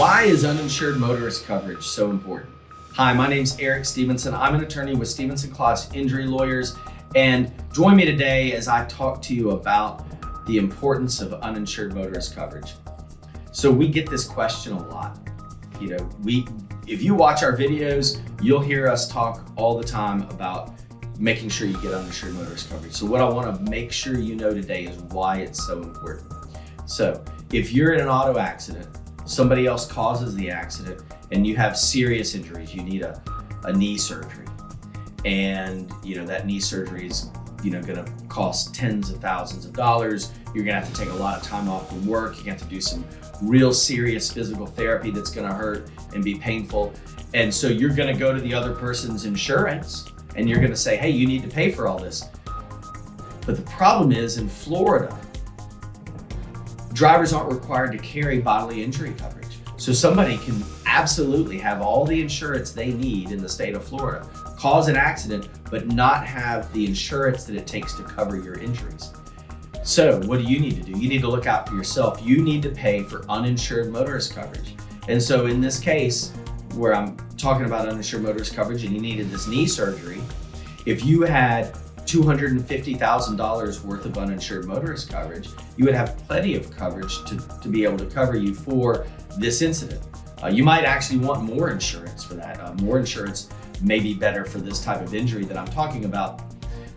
Why is uninsured motorist coverage so important? Hi, my name's Eric Stevenson. I'm an attorney with Stevenson Klotz Injury Lawyers, and join me today as I talk to you about the importance of uninsured motorist coverage. So we get this question a lot. If you watch our videos, you'll hear us talk all the time about making sure you get uninsured motorist coverage. So what I want to make sure you know today is why it's so important. So if you're in an auto accident, somebody else causes the accident and you have serious injuries, you need a knee surgery. And that knee surgery is gonna cost tens of thousands of dollars. You're gonna have to take a lot of time off from work. You have to do some real serious physical therapy that's gonna hurt and be painful. And so you're gonna go to the other person's insurance and you're gonna say, hey, you need to pay for all this. But the problem is in Florida, drivers aren't required to carry bodily injury coverage. So somebody can absolutely have all the insurance they need in the state of Florida, cause an accident, but not have the insurance that it takes to cover your injuries. So what do you need to do? You need to look out for yourself. You need to pay for uninsured motorist coverage. And so in this case, where I'm talking about uninsured motorist coverage and you needed this knee surgery, if you had $250,000 worth of uninsured motorist coverage, you would have plenty of coverage to be able to cover you for this incident. You might actually want more insurance for that. More insurance may be better for this type of injury that I'm talking about.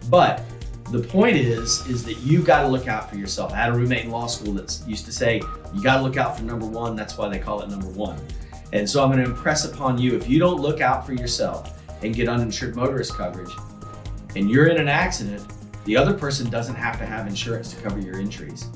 But the point is that you got to look out for yourself. I had a roommate in law school that used to say, you got to look out for number one. That's why they call it number one. And so I'm going to impress upon you, if you don't look out for yourself and get uninsured motorist coverage, and you're in an accident, the other person doesn't have to have insurance to cover your injuries.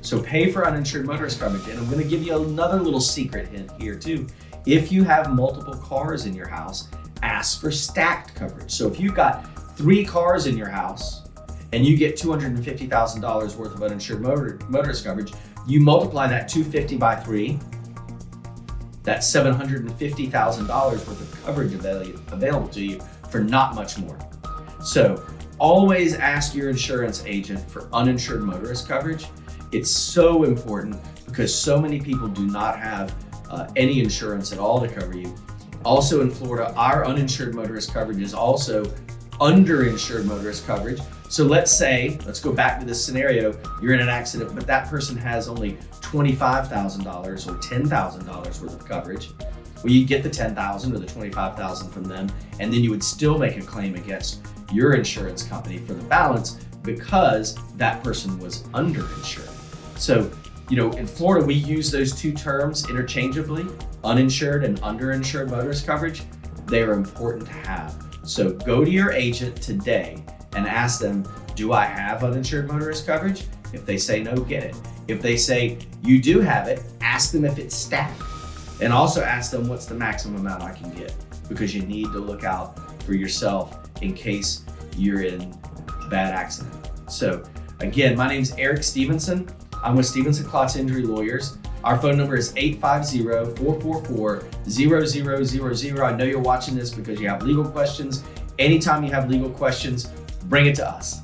So pay for uninsured motorist coverage. And I'm going to give you another little secret hint here too. If you have multiple cars in your house, ask for stacked coverage. So if you've got 3 cars in your house and you get $250,000 worth of uninsured motorist coverage, you multiply that 250 by 3, that's $750,000 worth of coverage available to you for not much more. So always ask your insurance agent for uninsured motorist coverage. It's so important because so many people do not have any insurance at all to cover you. Also in Florida, our uninsured motorist coverage is also underinsured motorist coverage. So let's go back to this scenario, you're in an accident, but that person has only $25,000 or $10,000 worth of coverage. Well, you get the $10,000 or the $25,000 from them, and then you would still make a claim against your insurance company for the balance because that person was underinsured. So, in Florida, we use those two terms interchangeably, uninsured and underinsured motorist coverage. They are important to have. So go to your agent today and ask them, do I have uninsured motorist coverage? If they say no, get it. If they say you do have it, ask them if it's stacked. And also ask them what's the maximum amount I can get, because you need to look out for yourself in case you're in a bad accident. So again, my name's Eric Stevenson. I'm with Stevenson Klotz Injury Lawyers. Our phone number is 850-444-0000. I know you're watching this because you have legal questions. Anytime you have legal questions, bring it to us.